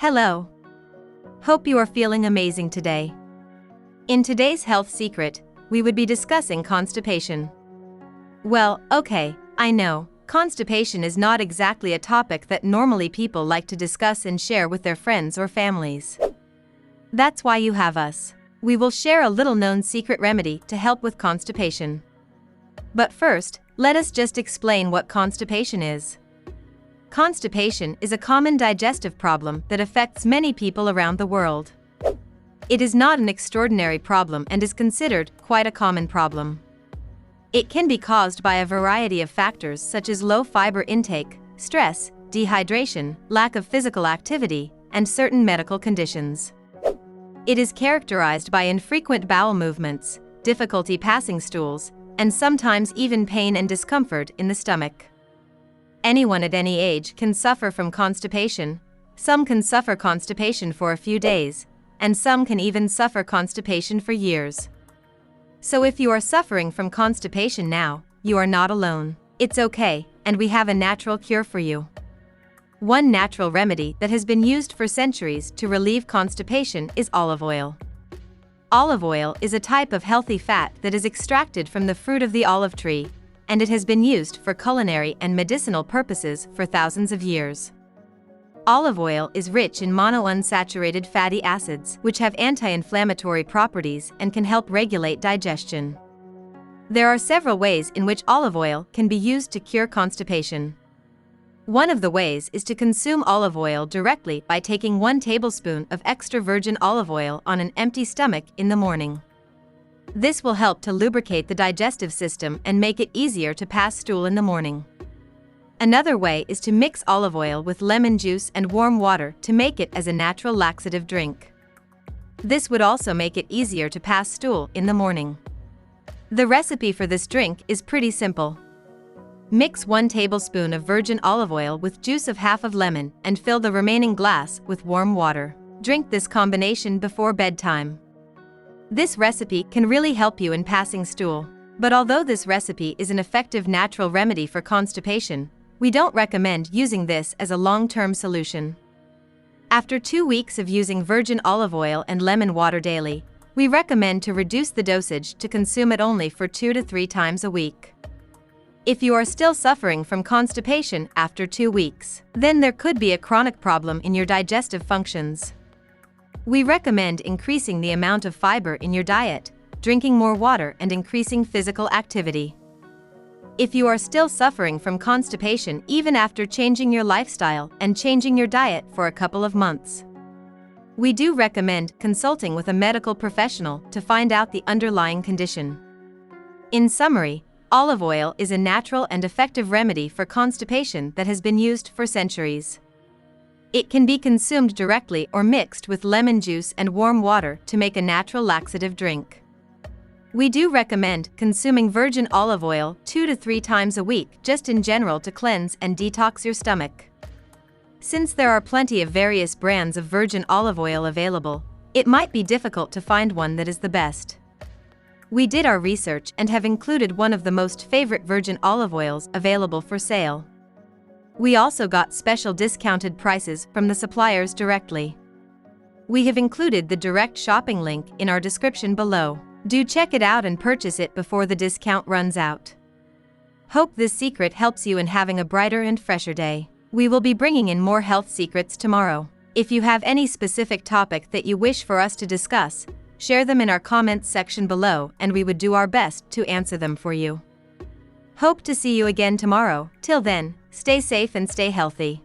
Hello. Hope you are feeling amazing today. In today's health secret, we would be discussing constipation. Well, okay, I know, constipation is not exactly a topic that normally people like to discuss and share with their friends or families. That's why you have us. We will share a little-known secret remedy to help with constipation. But first, let us just explain what constipation is. Constipation is a common digestive problem that affects many people around the world. It is not an extraordinary problem and is considered quite a common problem. It can be caused by a variety of factors such as low fiber intake, stress, dehydration, lack of physical activity, and certain medical conditions. It is characterized by infrequent bowel movements, difficulty passing stools, and sometimes even pain and discomfort in the stomach. Anyone at any age can suffer from constipation. Some can suffer constipation for a few days, and some can even suffer constipation for years. So if you are suffering from constipation now, you are not alone. It's okay, and we have a natural cure for you. One natural remedy that has been used for centuries to relieve constipation is olive oil. Olive oil is a type of healthy fat that is extracted from the fruit of the olive tree, and it has been used for culinary and medicinal purposes for thousands of years. Olive oil is rich in monounsaturated fatty acids, which have anti-inflammatory properties and can help regulate digestion. There are several ways in which olive oil can be used to cure constipation. One of the ways is to consume olive oil directly by taking 1 tablespoon of extra virgin olive oil on an empty stomach in the morning. This will help to lubricate the digestive system and make it easier to pass stool in the morning. Another way is to mix olive oil with lemon juice and warm water to make it as a natural laxative drink. This would also make it easier to pass stool in the morning. The recipe for this drink is pretty simple. Mix 1 tablespoon of virgin olive oil with juice of half of lemon and fill the remaining glass with warm water. Drink this combination before bedtime. This recipe can really help you in passing stool. But although this recipe is an effective natural remedy for constipation, we don't recommend using this as a long-term solution. After 2 weeks of using virgin olive oil and lemon water daily, we recommend to reduce the dosage to consume it only for 2 to 3 times a week. If you are still suffering from constipation after 2 weeks, then there could be a chronic problem in your digestive functions. We recommend increasing the amount of fiber in your diet, drinking more water, and increasing physical activity. If you are still suffering from constipation even after changing your lifestyle and changing your diet for a couple of months, we do recommend consulting with a medical professional to find out the underlying condition. In summary, olive oil is a natural and effective remedy for constipation that has been used for centuries. It can be consumed directly or mixed with lemon juice and warm water to make a natural laxative drink. We do recommend consuming virgin olive oil 2 to 3 times a week just in general to cleanse and detox your stomach. Since there are plenty of various brands of virgin olive oil available, it might be difficult to find one that is the best. We did our research and have included one of the most favorite virgin olive oils available for sale. We also got special discounted prices from the suppliers directly. We have included the direct shopping link in our description below. Do check it out and purchase it before the discount runs out. Hope this secret helps you in having a brighter and fresher day. We will be bringing in more health secrets tomorrow. If you have any specific topic that you wish for us to discuss, share them in our comments section below and we would do our best to answer them for you. Hope to see you again tomorrow. Till then, stay safe and stay healthy.